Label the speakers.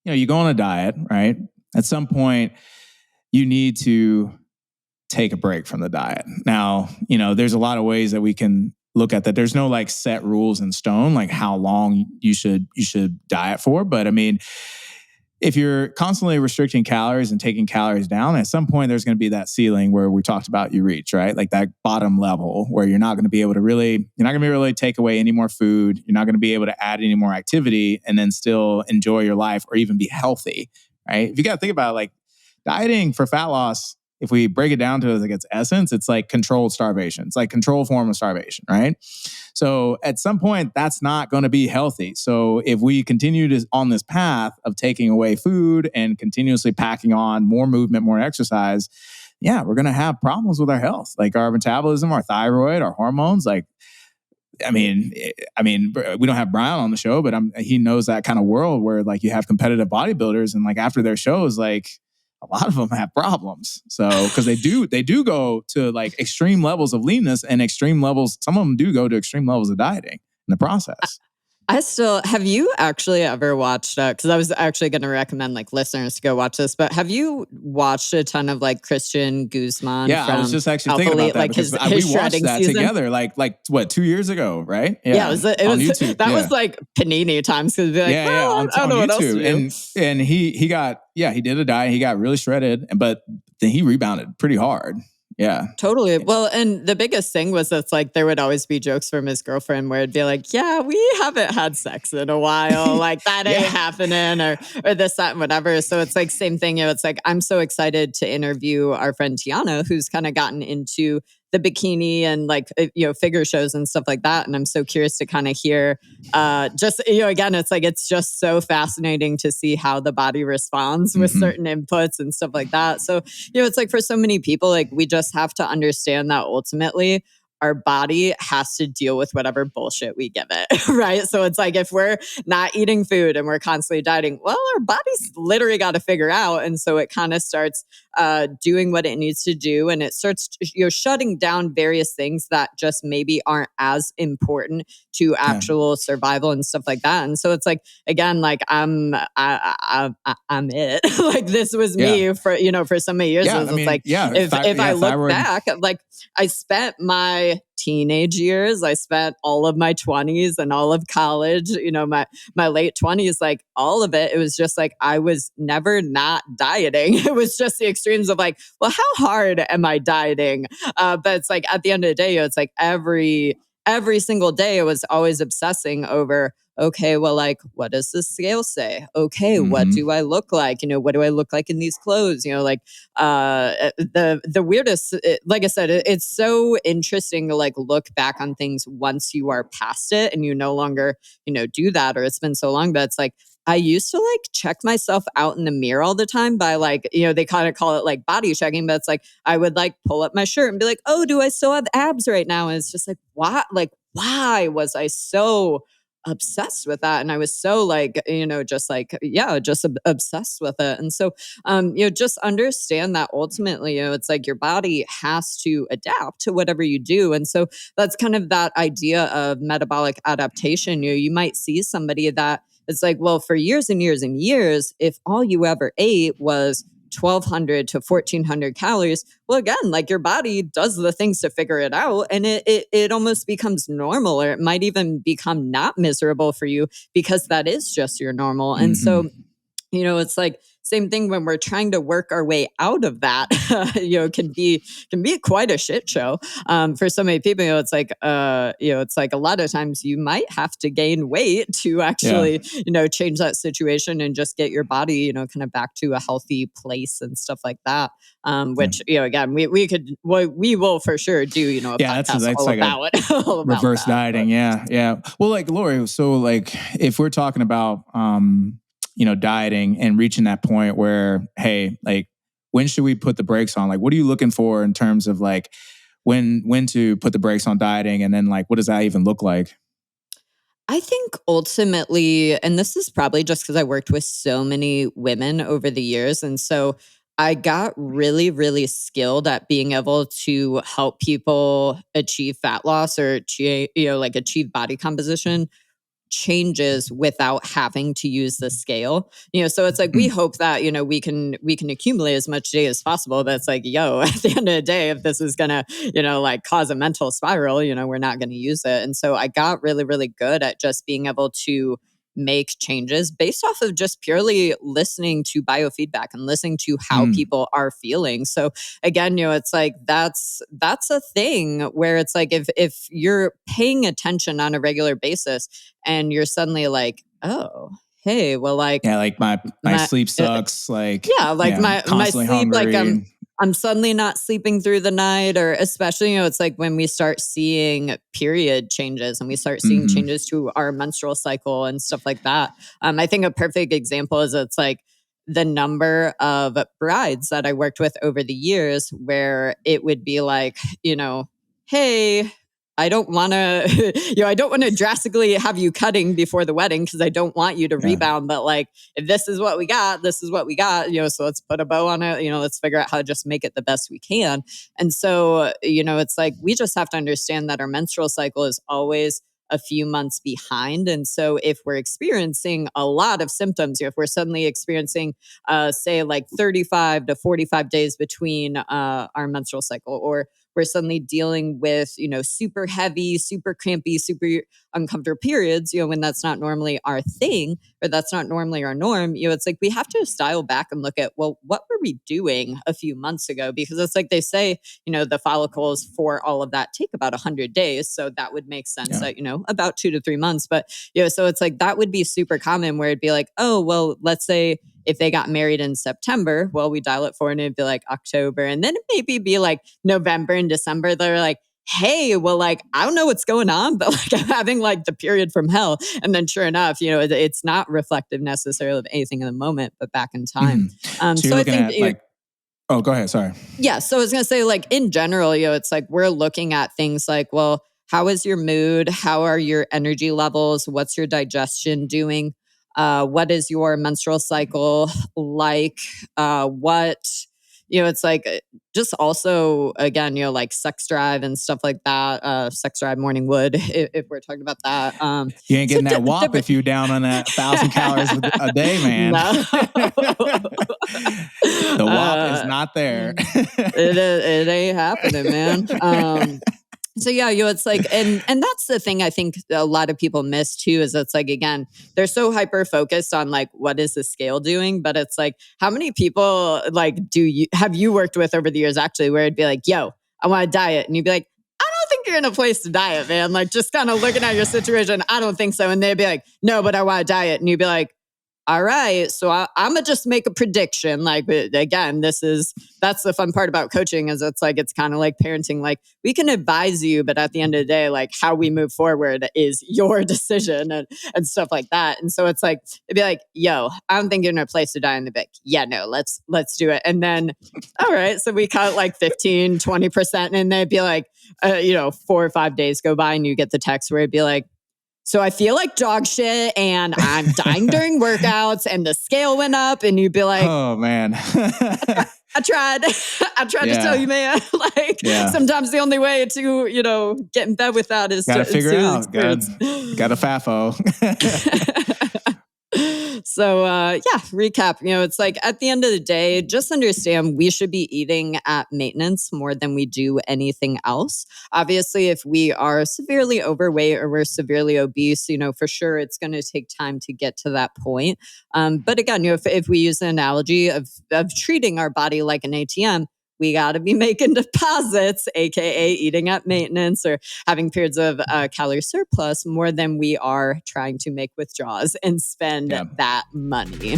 Speaker 1: you go on a diet, right? At some point, you need to take a break from the diet. Now, there's a lot of ways that we can look at that. There's no like set rules in stone, like how long you should diet for. But I mean, if you're constantly restricting calories and taking calories down, at some point there's going to be that ceiling where we talked about you reach, right? Like that bottom level where you're not going to be able to really take away any more food. You're not going to be able to add any more activity and then still enjoy your life or even be healthy, right? If you got to think about it, like dieting for fat loss, if we break it down to like its essence, it's like controlled starvation. It's like controlled form of starvation, right? So at some point, that's not going to be healthy. So if we continue on this path of taking away food and continuously packing on more movement, more exercise, we're going to have problems with our health, like our metabolism, our thyroid, our hormones. Like, I mean, we don't have Brian on the show, but he knows that kind of world where like you have competitive bodybuilders and like after their shows, like a lot of them have problems. So, because they do go to like extreme levels of leanness and extreme levels. Some of them do go to extreme levels of dieting in the process.
Speaker 2: Have you actually ever watched, because I was actually going to recommend like listeners to go watch this, but have you watched a ton of like Christian Guzman?
Speaker 1: Yeah, I was just actually thinking about that
Speaker 2: like
Speaker 1: because
Speaker 2: his
Speaker 1: we watched that
Speaker 2: season
Speaker 1: together like what, 2 years ago, right?
Speaker 2: Yeah, it was YouTube. That was like Panini times because like, I don't know what else to do.
Speaker 1: And he did a diet, he got really shredded, but then he rebounded pretty hard. Yeah.
Speaker 2: Totally. Well, and the biggest thing was it's like there would always be jokes from his girlfriend where it'd be like, yeah, we haven't had sex in a while. Like that ain't happening or this, that, and whatever. So it's like same thing. It's like I'm so excited to interview our friend Tiana, who's kind of gotten into the bikini and like, figure shows and stuff like that. And I'm so curious to kind of hear again, it's like, it's just so fascinating to see how the body responds with certain inputs and stuff like that. So, it's like for so many people, like we just have to understand that ultimately our body has to deal with whatever bullshit we give it, right? So it's like if we're not eating food and we're constantly dieting, well, our body's literally got to figure out. And so it kind of starts doing what it needs to do. And it starts shutting down various things that just maybe aren't as important to actual survival and stuff like that. And so it's like, again, like I'm it. Like this was me for so many years. If I look back, like I spent my teenage years, I spent all of my 20s and all of college, my late 20s, like all of it. It was just like, I was never not dieting. It was just the extremes of like, well, how hard am I dieting? But it's like, at the end of the day, it's like every single day I was always obsessing over, okay, well, like, what does the scale say? Okay, what do I look like? What do I look like in these clothes? The weirdest, like I said, it's so interesting to like look back on things once you are past it and you no longer, do that, or it's been so long. But it's like, I used to like check myself out in the mirror all the time by like, they kind of call it like body checking, but it's like, I would like pull up my shirt and be like, oh, do I still have abs right now? And it's just like, why was I so obsessed with that? And I was so like, just obsessed with it. And so, just understand that ultimately, it's like your body has to adapt to whatever you do. And so that's kind of that idea of metabolic adaptation. You might see somebody that it's like, well, for years and years and years, if all you ever ate was 1,200 to 1,400 calories, well, again, like your body does the things to figure it out, and it almost becomes normal, or it might even become not miserable for you because that is just your normal. And so, it's like same thing when we're trying to work our way out of that, can be quite a shit show. For so many people, it's like a lot of times you might have to gain weight to actually, change that situation and just get your body, kind of back to a healthy place and stuff like that. Which, again, we will for sure do, a podcast
Speaker 1: that's
Speaker 2: all
Speaker 1: like
Speaker 2: about it. All about
Speaker 1: reverse
Speaker 2: that,
Speaker 1: dieting.
Speaker 2: but.
Speaker 1: Yeah. Well, like Laurie, so like if we're talking about, dieting and reaching that point where, hey, like when should we put the brakes on? Like, what are you looking for in terms of like when to put the brakes on dieting? And then like, what does that even look like?
Speaker 2: I think ultimately, and this is probably just because I worked with so many women over the years. And so I got really, really skilled at being able to help people achieve fat loss or achieve body composition changes without having to use the scale. So it's like we hope that, we can accumulate as much data as possible. But it's like, at the end of the day, if this is gonna, like cause a mental spiral, we're not gonna use it. And so I got really, really good at just being able to make changes based off of just purely listening to biofeedback and listening to how people are feeling. So again, it's like that's a thing where it's like if you're paying attention on a regular basis and you're suddenly like, oh, hey, well, like,
Speaker 1: yeah, like my sleep sucks. My
Speaker 2: sleep,
Speaker 1: hungry.
Speaker 2: like I'm suddenly not sleeping through the night, or especially, it's like when we start seeing period changes and we start seeing changes to our menstrual cycle and stuff like that. I think a perfect example is it's like the number of brides that I worked with over the years where it would be like, hey, I don't want to, I don't want to drastically have you cutting before the wedding because I don't want you to rebound. But like, if this is what we got, this is what we got, so let's put a bow on it. Let's figure out how to just make it the best we can. And so, it's like, we just have to understand that our menstrual cycle is always a few months behind. And so if we're experiencing a lot of symptoms, if we're suddenly experiencing, say like 35 to 45 days between our menstrual cycle, or we're suddenly dealing with, super heavy, super crampy, super uncomfortable periods, when that's not normally our thing, or that's not normally our norm, it's like we have to dial back and look at, well, what were we doing a few months ago? Because it's like they say, the follicles for all of that take about 100 days. So that would make sense that, about 2 to 3 months. But, so it's like that would be super common where it'd be like, oh, well, let's say if they got married in September, well, we dial it forward and it'd be like October. And then it maybe be like November and December. They're like, hey, well, like, I don't know what's going on, but like I'm having like the period from hell. And then sure enough, it's not reflective necessarily of anything in the moment, but back in time.
Speaker 1: So I think oh, go ahead. Sorry.
Speaker 2: Yeah. So I was going to say, like, in general, it's like we're looking at things like, well, how is your mood? How are your energy levels? What's your digestion doing? What is your menstrual cycle like? It's like just also, again, like sex drive and stuff like that. Sex drive, morning wood, if we're talking about that.
Speaker 1: You ain't getting that WAP if you're down on that 1,000 calories a day, man.
Speaker 2: No.
Speaker 1: The WAP is not there.
Speaker 2: It ain't happening, man. So yeah, it's like, and that's the thing I think a lot of people miss too, is it's like, again, they're so hyper focused on like, what is the scale doing? But it's like, how many people like have you worked with over the years actually, where it'd be like, yo, I want to diet. And you'd be like, I don't think you're in a place to diet, man. Like just kind of looking at your situation. I don't think so. And they'd be like, no, but I want to diet. And you'd be like, all right, so I'm going to just make a prediction. Like, again, that's the fun part about coaching, is it's like, it's kind of like parenting. Like, we can advise you, but at the end of the day, like how we move forward is your decision and stuff like that. And so it's like, it'd be like, yo, I don't think you're in a place to die. And they'd be like, yeah, no, let's do it. And then, all right, so we cut like 15, 20%. And they'd be like, 4 or 5 days go by and you get the text where it'd be like, so I feel like dog shit and I'm dying during workouts and the scale went up, and you'd be like,
Speaker 1: oh man,
Speaker 2: I tried to tell you, man, like sometimes the only way to, get in bed with that is
Speaker 1: gotta figure it out. Got a FAFO.
Speaker 2: So, recap, it's like at the end of the day, just understand we should be eating at maintenance more than we do anything else. Obviously, if we are severely overweight or we're severely obese, for sure it's going to take time to get to that point. But again, if we use the analogy of treating our body like an ATM, we got to be making deposits, aka eating at maintenance or having periods of calorie surplus more than we are trying to make withdrawals and spend that money.